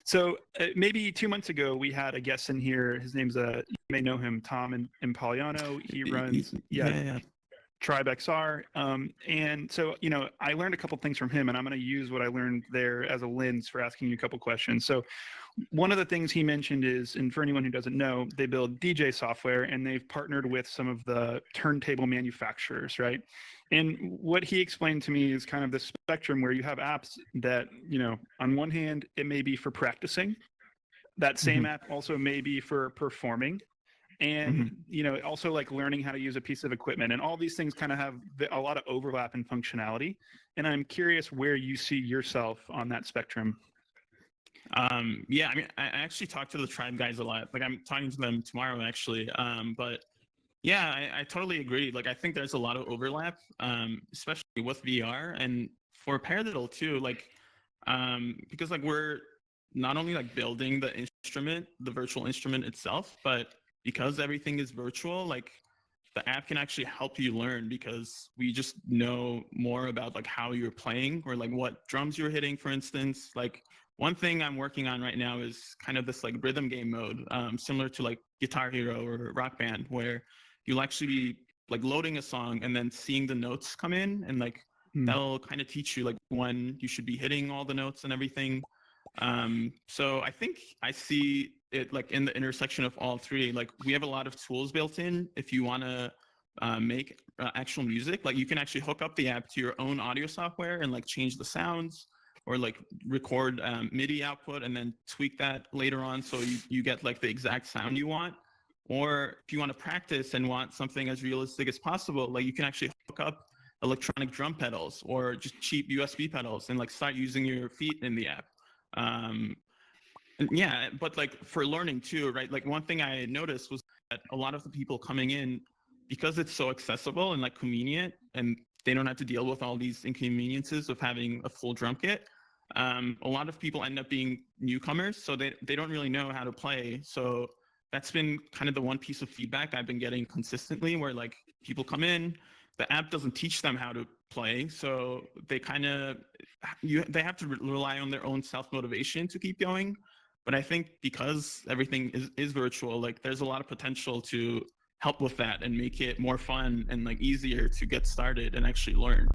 So maybe 2 months ago, we had a guest in here. His name's, you may know him, Tom Impoliano. He runs, Yeah. Tribe XR. And so, I learned a couple things from him, and I'm going to use what I learned there as a lens for asking you a couple questions. So one of the things he mentioned is, and for anyone who doesn't know, they build DJ software, and they've partnered with some of the turntable manufacturers, right? And what he explained to me is kind of the spectrum where you have apps that, on one hand, it may be for practicing. That same app also may be for performing. And also like learning how to use a piece of equipment, and all these things kind of have a lot of overlap in functionality. And I'm curious where you see yourself on that spectrum. Yeah, I mean, I actually talk to the Tribe guys a lot. Like, I'm talking to them tomorrow, actually. But yeah, I totally agree. Like, I think there's a lot of overlap, especially with VR and for Paradiddle too. Like, because like we're not only like building the instrument, the virtual instrument itself, but because everything is virtual, like the app can actually help you learn, because we just know more about like how you're playing, or like what drums you're hitting, for instance. Like, one thing I'm working on right now is kind of this like rhythm game mode, similar to like Guitar Hero or Rock Band, where you'll actually be like loading a song and then seeing the notes come in, and like that'll kind of teach you like when you should be hitting all the notes and everything. So I think I see it like in the intersection of all three. Like, we have a lot of tools built in. If you want to make actual music, like you can actually hook up the app to your own audio software and like change the sounds, or like record MIDI output and then tweak that later on so you get like the exact sound you want. Or if you want to practice and want something as realistic as possible, like you can actually hook up electronic drum pedals or just cheap USB pedals and like start using your feet in the app. And yeah, but like for learning too, right? Like, one thing I noticed was that a lot of the people coming in, because it's so accessible and like convenient, and they don't have to deal with all these inconveniences of having a full drum kit. A lot of people end up being newcomers, so they don't really know how to play. So that's been kind of the one piece of feedback I've been getting consistently, where like people come in, the app doesn't teach them how to play, so they kind of they have to rely on their own self-motivation to keep going. But I think because everything is virtual, like there's a lot of potential to help with that and make it more fun and like easier to get started and actually learn.